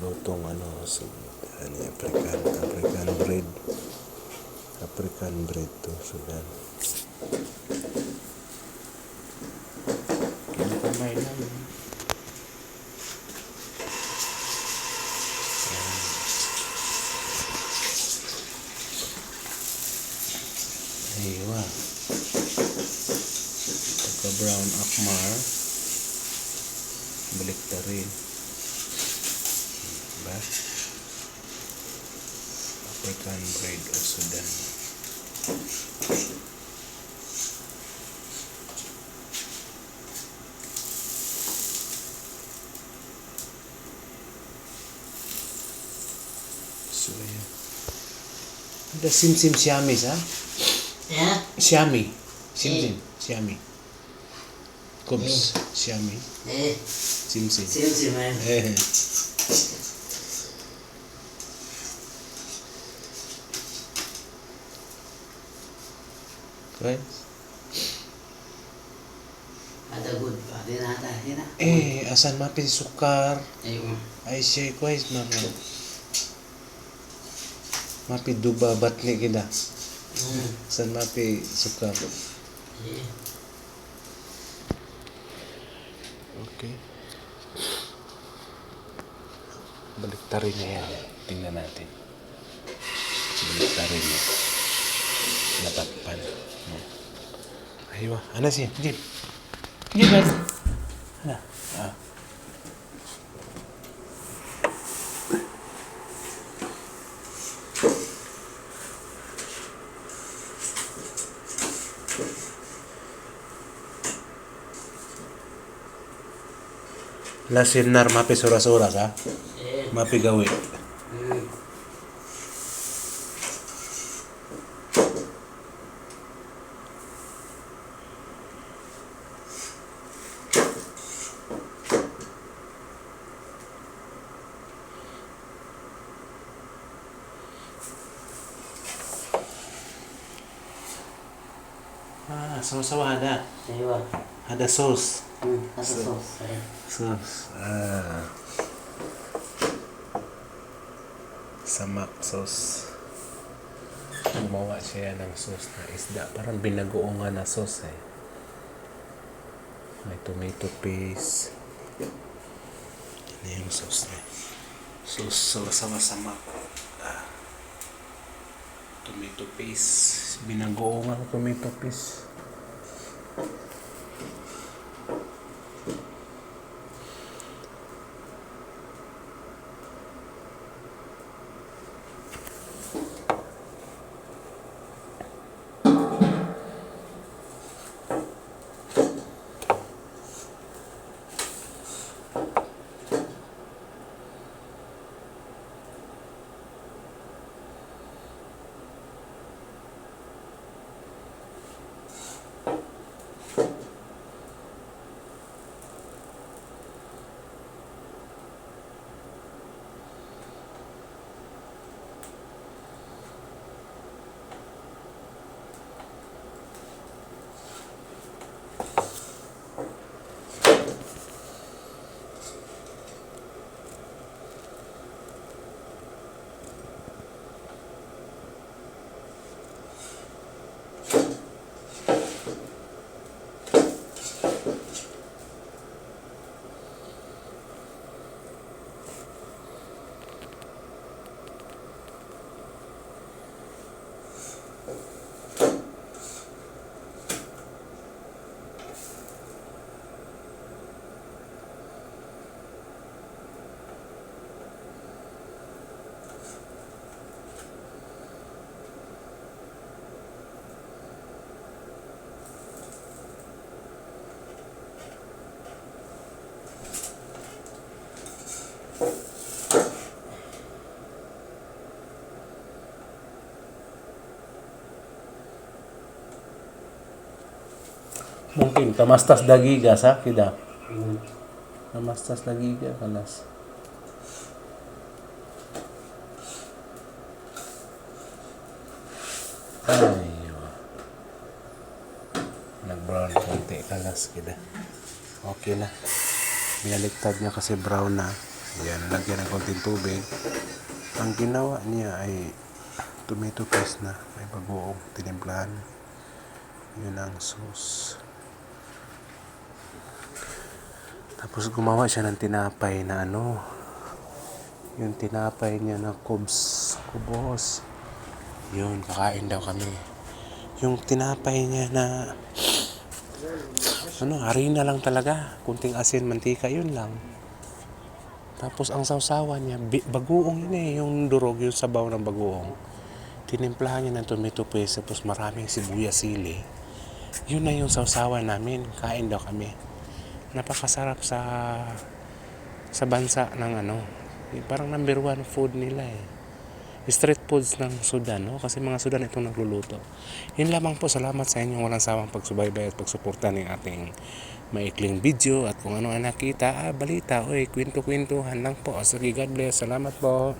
lutong ano so ano African bread to so yan kinakamay lang aywa pagka brown akmar balik na rin diba African bread o Sudan so yan ada sim siamis ha siami siami Kubs siami sim right Ada good pa din ata hina. Asan mapi sukar Ayun. ay siya kwais mapi duba batni kita asan mapi sukar okay balik tarin na yan tingnan natin balik tarin na natakpan aywa ano siya Jim ano lasinar mapi suras-suras ha mapi gawi sawa-sawa ada Ayun. ada sauce Ada sauce. sauce samak sauce gumawa siya ng sauce na isda parang binagoongan na sauce may tomato paste ano yung sauce na sauce sawa-sawa samak tomato paste binagoongan tomato paste Mungkin tamastas dagiga sa kida. Tamastas dagiga kalas. Ayun. Nag-brown konti kalas kida. Okay na. Binaliktad niya kasi brown na. Yan, lagyan ng konting tubig. Ang ginawa niya ay tomato paste na may bagoong tinimplahan. Yun ang sauce. Tapos gumawa siya ng tinapay na yung tinapay niya na kubos. Yun, kakain daw kami. Yung tinapay niya na harina lang talaga, kunting asin, mantika, yun lang. Tapos ang sausawan niya, bagoong yun yung durog, yung sabaw ng bagoong. Tinimplahan niya ng tomato paste, tapos maraming sibuyas, sili. Yun na yung sausawan namin, kain daw kami. Napakasarap sa bansa ng parang number 1 food nila street foods ng Sudan, kasi mga Sudan itong nagluluto. Yun lamang po, salamat sa inyong walang sawang pagsubaybay at pagsuporta ng ating maikling video at kung ano ang nakita, balita, kwento-kwentuhan lang po. Sige, God bless, salamat po.